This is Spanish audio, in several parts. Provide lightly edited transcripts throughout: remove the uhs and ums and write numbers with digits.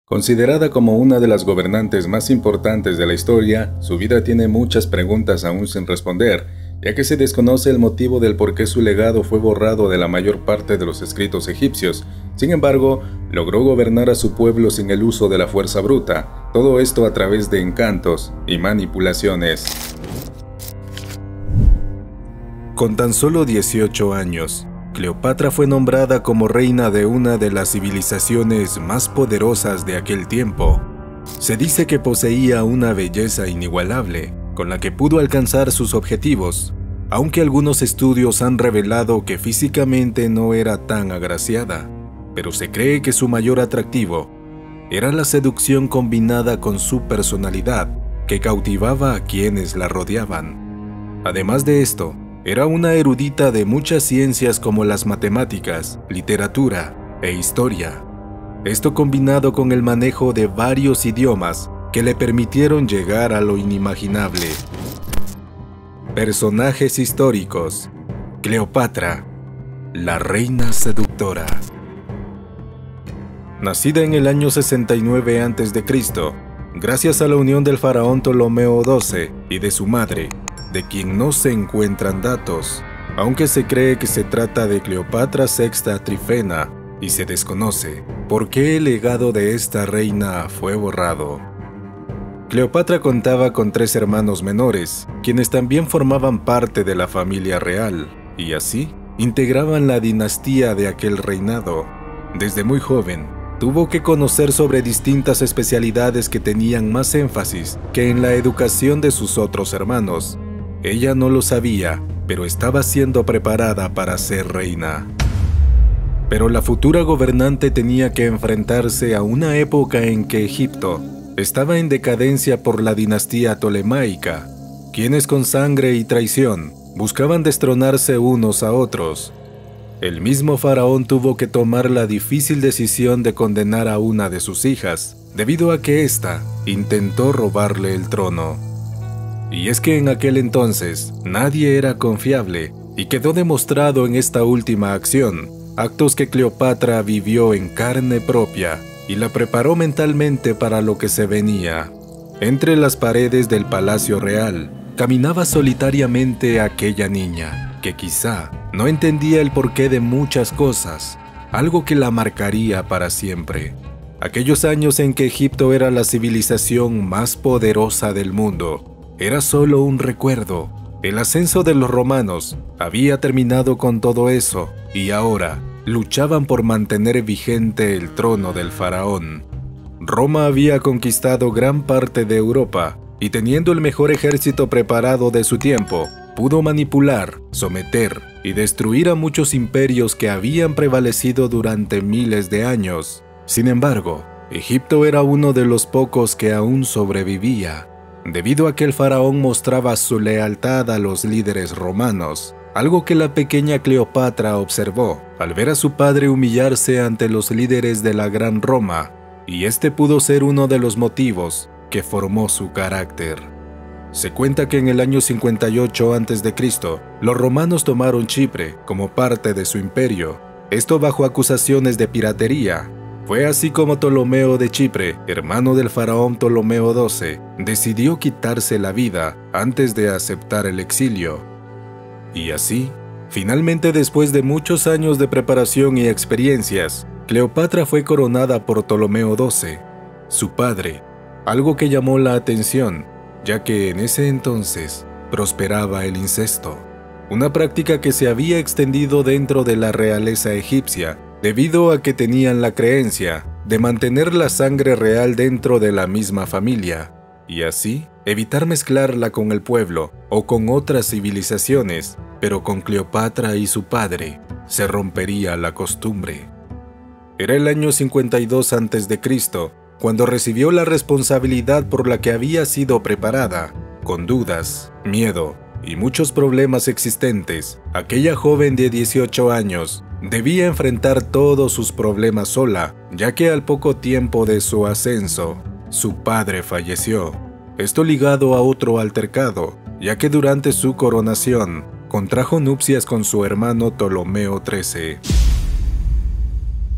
Considerada como una de las gobernantes más importantes de la historia, su vida tiene muchas preguntas aún sin responder, ya que se desconoce el motivo del por qué su legado fue borrado de la mayor parte de los escritos egipcios. Sin embargo, logró gobernar a su pueblo sin el uso de la fuerza bruta, todo esto a través de encantos y manipulaciones. Con tan solo 18 años, Cleopatra fue nombrada como reina de una de las civilizaciones más poderosas de aquel tiempo. Se dice que poseía una belleza inigualable, con la que pudo alcanzar sus objetivos, aunque algunos estudios han revelado que físicamente no era tan agraciada, pero se cree que su mayor atractivo era la seducción combinada con su personalidad, que cautivaba a quienes la rodeaban. Además de esto, era una erudita de muchas ciencias como las matemáticas, literatura e historia. Esto combinado con el manejo de varios idiomas que le permitieron llegar a lo inimaginable. Personajes históricos. Cleopatra, la reina seductora. Nacida en el año 69 a.C., gracias a la unión del faraón Ptolomeo XII y de su madre, de quien no se encuentran datos, aunque se cree que se trata de Cleopatra Sexta Trifena, y se desconoce por qué el legado de esta reina fue borrado. Cleopatra contaba con 3 hermanos menores, quienes también formaban parte de la familia real, y así integraban la dinastía de aquel reinado. Desde muy joven, tuvo que conocer sobre distintas especialidades que tenían más énfasis que en la educación de sus otros hermanos. Ella no lo sabía, pero estaba siendo preparada para ser reina. Pero la futura gobernante tenía que enfrentarse a una época en que Egipto estaba en decadencia por la dinastía tolemaica, quienes con sangre y traición buscaban destronarse unos a otros. El mismo faraón tuvo que tomar la difícil decisión de condenar a una de sus hijas, debido a que ésta intentó robarle el trono. Y es que en aquel entonces nadie era confiable, y quedó demostrado en esta última acción, actos que Cleopatra vivió en carne propia y la preparó mentalmente para lo que se venía. Entre las paredes del Palacio Real, caminaba solitariamente aquella niña, que quizá no entendía el porqué de muchas cosas, algo que la marcaría para siempre. Aquellos años en que Egipto era la civilización más poderosa del mundo, era solo un recuerdo. El ascenso de los romanos había terminado con todo eso, y ahora luchaban por mantener vigente el trono del faraón. Roma había conquistado gran parte de Europa, y teniendo el mejor ejército preparado de su tiempo, pudo manipular, someter y destruir a muchos imperios que habían prevalecido durante miles de años. Sin embargo, Egipto era uno de los pocos que aún sobrevivía, debido a que el faraón mostraba su lealtad a los líderes romanos, algo que la pequeña Cleopatra observó al ver a su padre humillarse ante los líderes de la Gran Roma, y este pudo ser uno de los motivos que formó su carácter. Se cuenta que en el año 58 a.C., los romanos tomaron Chipre como parte de su imperio, esto bajo acusaciones de piratería. Fue así como Ptolomeo de Chipre, hermano del faraón Ptolomeo XII, decidió quitarse la vida antes de aceptar el exilio. Y así, finalmente después de muchos años de preparación y experiencias, Cleopatra fue coronada por Ptolomeo XII, su padre, algo que llamó la atención, ya que en ese entonces prosperaba el incesto, una práctica que se había extendido dentro de la realeza egipcia, debido a que tenían la creencia de mantener la sangre real dentro de la misma familia, y así evitar mezclarla con el pueblo o con otras civilizaciones, pero con Cleopatra y su padre se rompería la costumbre. Era el año 52 a.C., cuando recibió la responsabilidad por la que había sido preparada. Con dudas, miedo y muchos problemas existentes, aquella joven de 18 años debía enfrentar todos sus problemas sola, ya que al poco tiempo de su ascenso, su padre falleció. Esto ligado a otro altercado, ya que durante su coronación, contrajo nupcias con su hermano Ptolomeo XIII.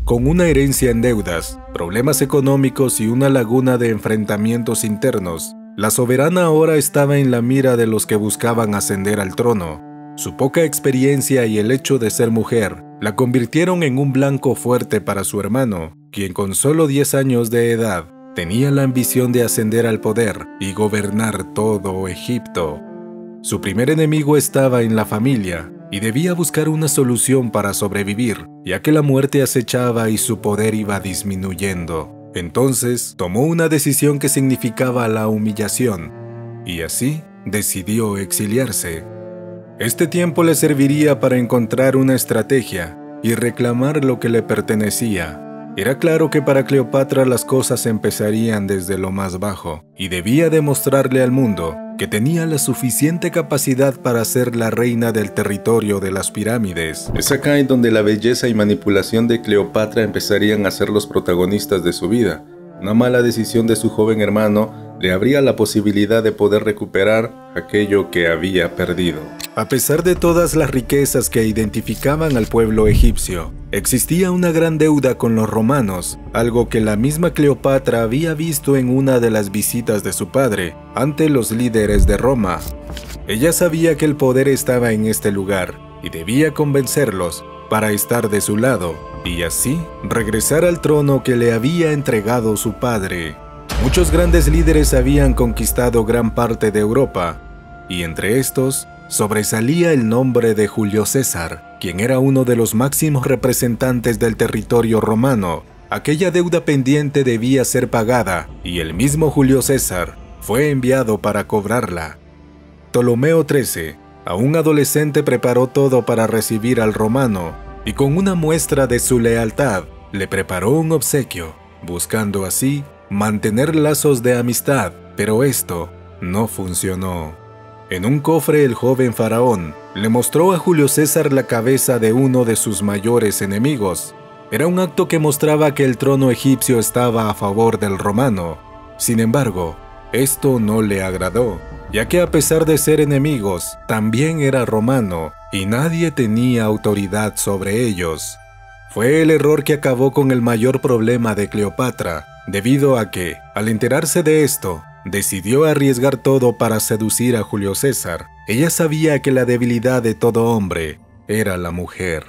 Con una herencia en deudas, problemas económicos y una laguna de enfrentamientos internos, la soberana ahora estaba en la mira de los que buscaban ascender al trono. Su poca experiencia y el hecho de ser mujer la convirtieron en un blanco fuerte para su hermano, quien con solo 10 años de edad tenía la ambición de ascender al poder y gobernar todo Egipto. Su primer enemigo estaba en la familia y debía buscar una solución para sobrevivir, ya que la muerte acechaba y su poder iba disminuyendo. Entonces tomó una decisión que significaba la humillación, y así decidió exiliarse. Este tiempo le serviría para encontrar una estrategia y reclamar lo que le pertenecía. Era claro que para Cleopatra las cosas empezarían desde lo más bajo, y debía demostrarle al mundo que tenía la suficiente capacidad para ser la reina del territorio de las pirámides. Es acá en donde la belleza y manipulación de Cleopatra empezarían a ser los protagonistas de su vida. Una mala decisión de su joven hermano le abría la posibilidad de poder recuperar aquello que había perdido. A pesar de todas las riquezas que identificaban al pueblo egipcio, existía una gran deuda con los romanos, algo que la misma Cleopatra había visto en una de las visitas de su padre ante los líderes de Roma. Ella sabía que el poder estaba en este lugar y debía convencerlos para estar de su lado y así regresar al trono que le había entregado su padre. Muchos grandes líderes habían conquistado gran parte de Europa, y entre estos sobresalía el nombre de Julio César, quien era uno de los máximos representantes del territorio romano. Aquella deuda pendiente debía ser pagada, y el mismo Julio César fue enviado para cobrarla. Ptolomeo XIII, aún adolescente, preparó todo para recibir al romano, y con una muestra de su lealtad, le preparó un obsequio, buscando así mantener lazos de amistad, pero esto no funcionó. En un cofre el joven faraón le mostró a Julio César la cabeza de uno de sus mayores enemigos. Era un acto que mostraba que el trono egipcio estaba a favor del romano. Sin embargo, esto no le agradó, ya que a pesar de ser enemigos, también era romano y nadie tenía autoridad sobre ellos. Fue el error que acabó con el mayor problema de Cleopatra, debido a que, al enterarse de esto, decidió arriesgar todo para seducir a Julio César. Ella sabía que la debilidad de todo hombre era la mujer.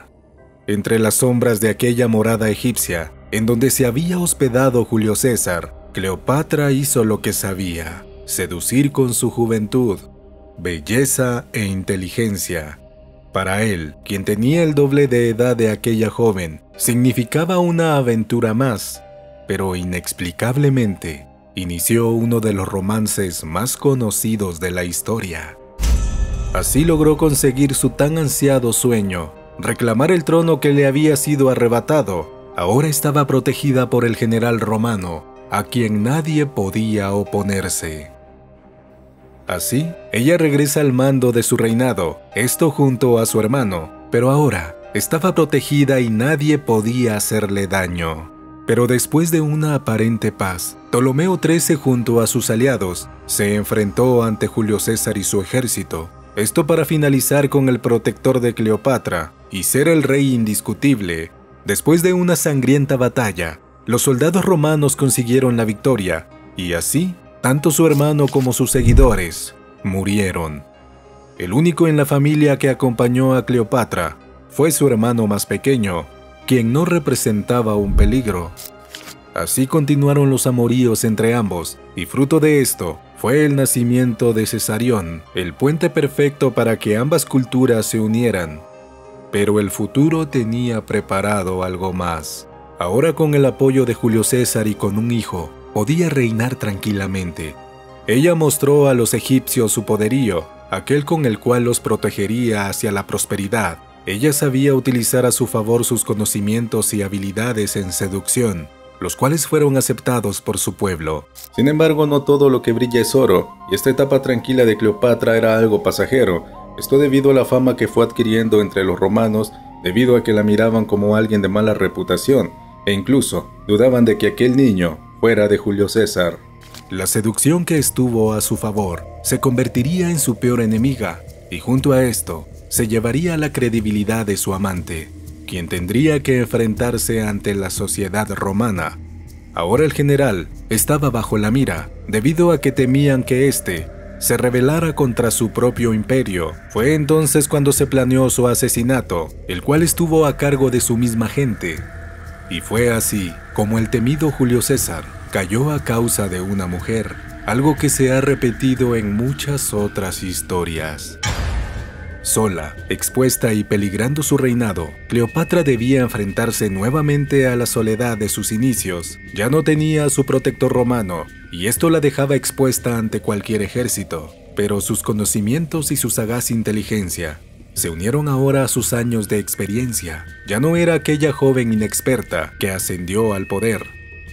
Entre las sombras de aquella morada egipcia, en donde se había hospedado Julio César, Cleopatra hizo lo que sabía: seducir con su juventud, belleza e inteligencia. Para él, quien tenía el doble de edad de aquella joven, significaba una aventura más, pero inexplicablemente inició uno de los romances más conocidos de la historia. Así logró conseguir su tan ansiado sueño, reclamar el trono que le había sido arrebatado. Ahora estaba protegida por el general romano, a quien nadie podía oponerse. Así, ella regresa al mando de su reinado, esto junto a su hermano, pero ahora estaba protegida y nadie podía hacerle daño. Pero después de una aparente paz, Ptolomeo XIII junto a sus aliados se enfrentó ante Julio César y su ejército. Esto para finalizar con el protector de Cleopatra y ser el rey indiscutible. Después de una sangrienta batalla, los soldados romanos consiguieron la victoria y así, tanto su hermano como sus seguidores murieron. El único en la familia que acompañó a Cleopatra fue su hermano más pequeño, quien no representaba un peligro. Así continuaron los amoríos entre ambos, y fruto de esto fue el nacimiento de Cesarión, el puente perfecto para que ambas culturas se unieran. Pero el futuro tenía preparado algo más. Ahora, con el apoyo de Julio César y con un hijo, podía reinar tranquilamente. Ella mostró a los egipcios su poderío, aquel con el cual los protegería hacia la prosperidad. Ella sabía utilizar a su favor sus conocimientos y habilidades en seducción, los cuales fueron aceptados por su pueblo. Sin embargo, no todo lo que brilla es oro, y esta etapa tranquila de Cleopatra era algo pasajero. Esto debido a la fama que fue adquiriendo entre los romanos, debido a que la miraban como alguien de mala reputación, e incluso dudaban de que aquel niño fuera de Julio César. La seducción que estuvo a su favor se convertiría en su peor enemiga, y junto a esto, se llevaría la credibilidad de su amante, quien tendría que enfrentarse ante la sociedad romana. Ahora el general estaba bajo la mira, debido a que temían que éste se rebelara contra su propio imperio. Fue entonces cuando se planeó su asesinato, el cual estuvo a cargo de su misma gente. Y fue así como el temido Julio César cayó a causa de una mujer, algo que se ha repetido en muchas otras historias. Sola, expuesta y peligrando su reinado, Cleopatra debía enfrentarse nuevamente a la soledad de sus inicios. Ya no tenía a su protector romano, y esto la dejaba expuesta ante cualquier ejército. Pero sus conocimientos y su sagaz inteligencia se unieron ahora a sus años de experiencia. Ya no era aquella joven inexperta que ascendió al poder.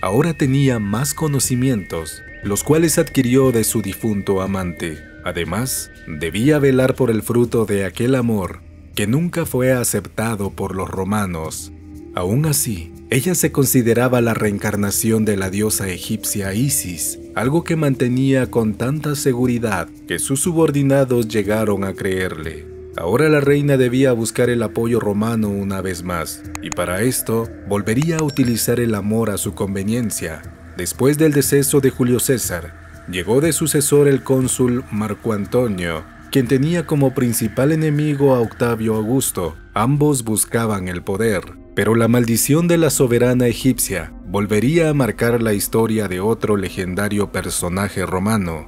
Ahora tenía más conocimientos, los cuales adquirió de su difunto amante. Además, debía velar por el fruto de aquel amor que nunca fue aceptado por los romanos. Aún así, ella se consideraba la reencarnación de la diosa egipcia Isis, algo que mantenía con tanta seguridad que sus subordinados llegaron a creerle. Ahora la reina debía buscar el apoyo romano una vez más, y para esto volvería a utilizar el amor a su conveniencia. Después del deceso de Julio César, llegó de sucesor el cónsul Marco Antonio, quien tenía como principal enemigo a Octavio Augusto. Ambos buscaban el poder, pero la maldición de la soberana egipcia volvería a marcar la historia de otro legendario personaje romano.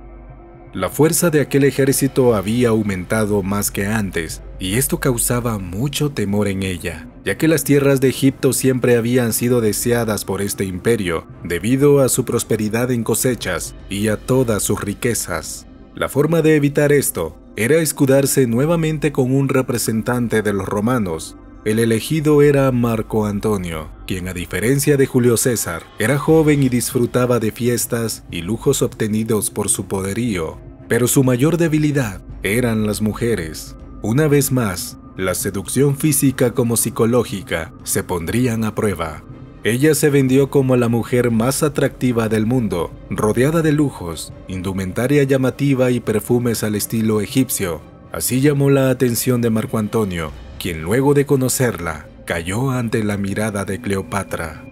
La fuerza de aquel ejército había aumentado más que antes, y esto causaba mucho temor en ella, ya que las tierras de Egipto siempre habían sido deseadas por este imperio, debido a su prosperidad en cosechas y a todas sus riquezas. La forma de evitar esto era escudarse nuevamente con un representante de los romanos. El elegido era Marco Antonio, quien a diferencia de Julio César, era joven y disfrutaba de fiestas y lujos obtenidos por su poderío, pero su mayor debilidad eran las mujeres. Una vez más, la seducción física como psicológica se pondrían a prueba. Ella se vendió como la mujer más atractiva del mundo, rodeada de lujos, indumentaria llamativa y perfumes al estilo egipcio. Así llamó la atención de Marco Antonio, quien luego de conocerla, cayó ante la mirada de Cleopatra.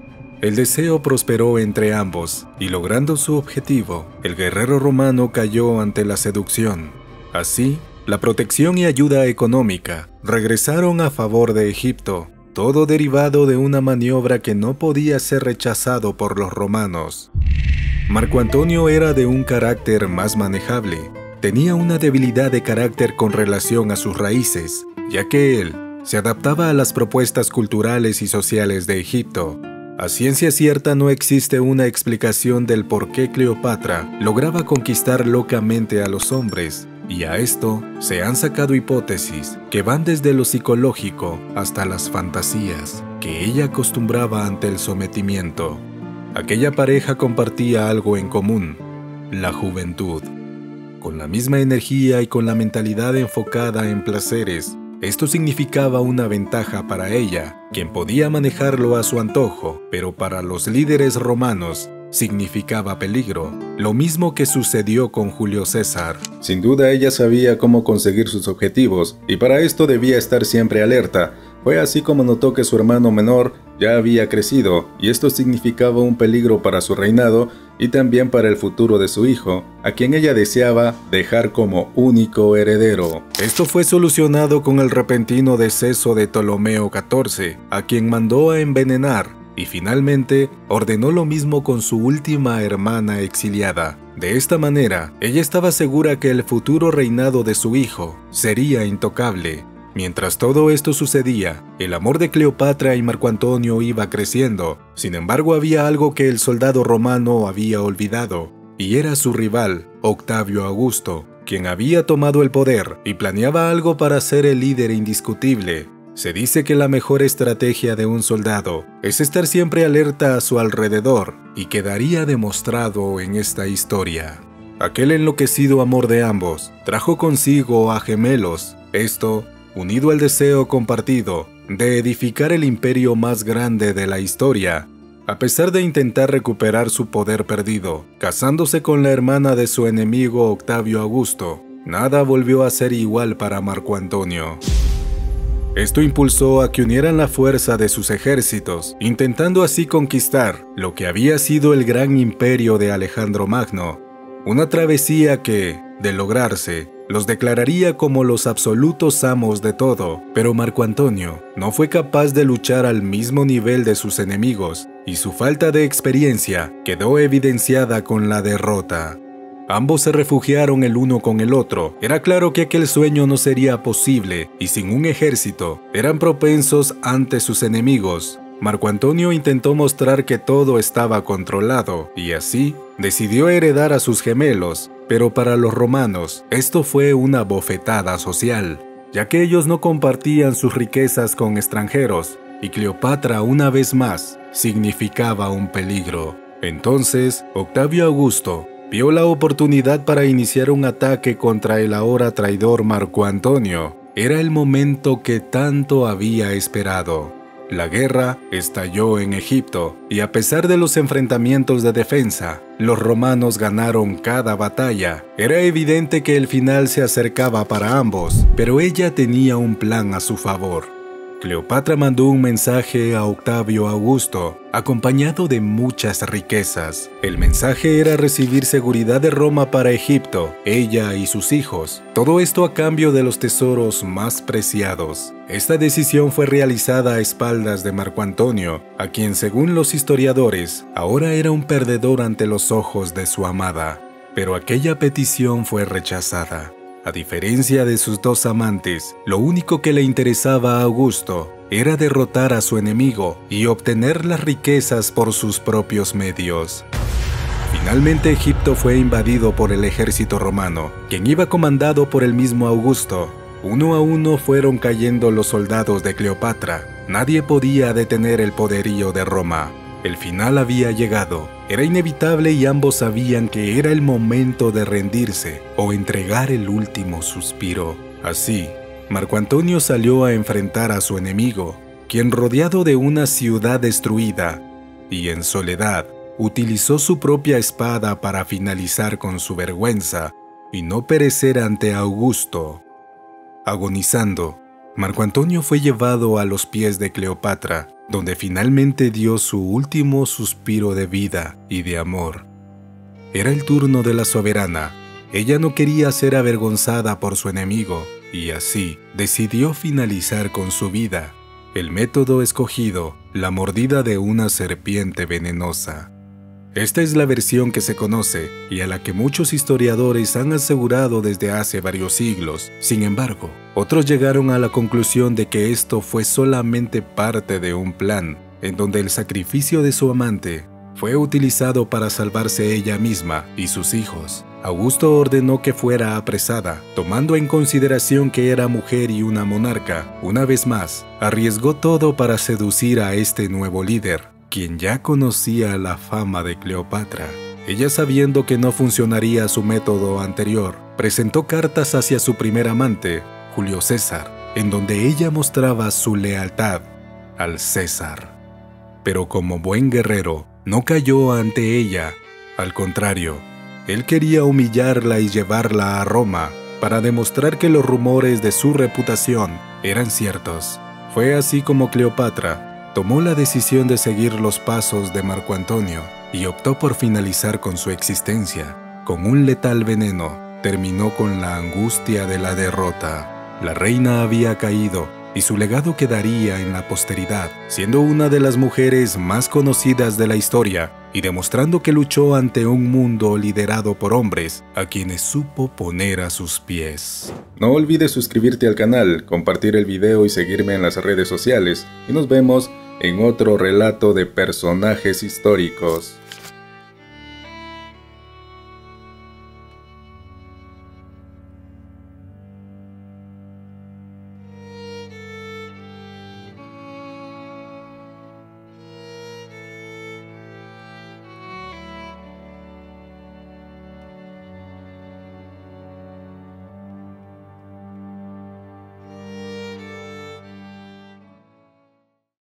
El deseo prosperó entre ambos, y logrando su objetivo, el guerrero romano cayó ante la seducción. Así, la protección y ayuda económica regresaron a favor de Egipto, todo derivado de una maniobra que no podía ser rechazado por los romanos. Marco Antonio era de un carácter más manejable. Tenía una debilidad de carácter con relación a sus raíces, ya que él se adaptaba a las propuestas culturales y sociales de Egipto. A ciencia cierta no existe una explicación del por qué Cleopatra lograba conquistar locamente a los hombres, y a esto se han sacado hipótesis que van desde lo psicológico hasta las fantasías que ella acostumbraba ante el sometimiento. Aquella pareja compartía algo en común: la juventud. Con la misma energía y con la mentalidad enfocada en placeres, esto significaba una ventaja para ella, quien podía manejarlo a su antojo, pero para los líderes romanos significaba peligro, lo mismo que sucedió con Julio César. Sin duda ella sabía cómo conseguir sus objetivos, y para esto debía estar siempre alerta. Fue así como notó que su hermano menor ya había crecido, y esto significaba un peligro para su reinado y también para el futuro de su hijo, a quien ella deseaba dejar como único heredero. Esto fue solucionado con el repentino deceso de Ptolomeo XIV, a quien mandó a envenenar, y finalmente ordenó lo mismo con su última hermana exiliada. De esta manera, ella estaba segura que el futuro reinado de su hijo sería intocable. Mientras todo esto sucedía, el amor de Cleopatra y Marco Antonio iba creciendo. Sin embargo, había algo que el soldado romano había olvidado, y era su rival, Octavio Augusto, quien había tomado el poder y planeaba algo para ser el líder indiscutible. Se dice que la mejor estrategia de un soldado es estar siempre alerta a su alrededor, y quedaría demostrado en esta historia. Aquel enloquecido amor de ambos trajo consigo a gemelos. Esto, unido al deseo compartido de edificar el imperio más grande de la historia, a pesar de intentar recuperar su poder perdido, casándose con la hermana de su enemigo Octavio Augusto, nada volvió a ser igual para Marco Antonio. Esto impulsó a que unieran la fuerza de sus ejércitos, intentando así conquistar lo que había sido el gran imperio de Alejandro Magno, una travesía que, de lograrse, los declararía como los absolutos amos de todo. Pero Marco Antonio no fue capaz de luchar al mismo nivel de sus enemigos, y su falta de experiencia quedó evidenciada con la derrota. Ambos se refugiaron el uno con el otro. Era claro que aquel sueño no sería posible, y sin un ejército, eran propensos ante sus enemigos. Marco Antonio intentó mostrar que todo estaba controlado, y así decidió heredar a sus gemelos, pero para los romanos esto fue una bofetada social, ya que ellos no compartían sus riquezas con extranjeros, y Cleopatra una vez más significaba un peligro. Entonces, Octavio Augusto vio la oportunidad para iniciar un ataque contra el ahora traidor Marco Antonio. Era el momento que tanto había esperado. La guerra estalló en Egipto, y a pesar de los enfrentamientos de defensa, los romanos ganaron cada batalla. Era evidente que el final se acercaba para ambos, pero ella tenía un plan a su favor. Cleopatra mandó un mensaje a Octavio Augusto, acompañado de muchas riquezas. El mensaje era recibir seguridad de Roma para Egipto, ella y sus hijos. Todo esto a cambio de los tesoros más preciados. Esta decisión fue realizada a espaldas de Marco Antonio, a quien, según los historiadores, ahora era un perdedor ante los ojos de su amada. Pero aquella petición fue rechazada. A diferencia de sus dos amantes, lo único que le interesaba a Augusto era derrotar a su enemigo y obtener las riquezas por sus propios medios. Finalmente, Egipto fue invadido por el ejército romano, quien iba comandado por el mismo Augusto. Uno a uno fueron cayendo los soldados de Cleopatra. Nadie podía detener el poderío de Roma. El final había llegado. Era inevitable y ambos sabían que era el momento de rendirse o entregar el último suspiro. Así, Marco Antonio salió a enfrentar a su enemigo, quien, rodeado de una ciudad destruida y en soledad, utilizó su propia espada para finalizar con su vergüenza y no perecer ante Augusto. Agonizando, Marco Antonio fue llevado a los pies de Cleopatra, donde finalmente dio su último suspiro de vida y de amor. Era el turno de la soberana. Ella no quería ser avergonzada por su enemigo, y así decidió finalizar con su vida. El método escogido, la mordida de una serpiente venenosa. Esta es la versión que se conoce y a la que muchos historiadores han asegurado desde hace varios siglos. Sin embargo, otros llegaron a la conclusión de que esto fue solamente parte de un plan, en donde el sacrificio de su amante fue utilizado para salvarse ella misma y sus hijos. Augusto ordenó que fuera apresada, tomando en consideración que era mujer y una monarca. Una vez más, arriesgó todo para seducir a este nuevo líder, quien ya conocía la fama de Cleopatra. Ella, sabiendo que no funcionaría su método anterior, presentó cartas hacia su primer amante, Julio César, en donde ella mostraba su lealtad al César. Pero como buen guerrero, no cayó ante ella. Al contrario, él quería humillarla y llevarla a Roma para demostrar que los rumores de su reputación eran ciertos. Fue así como Cleopatra tomó la decisión de seguir los pasos de Marco Antonio y optó por finalizar con su existencia. Con un letal veneno, terminó con la angustia de la derrota. La reina había caído y su legado quedaría en la posteridad, siendo una de las mujeres más conocidas de la historia y demostrando que luchó ante un mundo liderado por hombres a quienes supo poner a sus pies. No olvides suscribirte al canal, compartir el video y seguirme en las redes sociales, y nos vemos en otro relato de personajes históricos.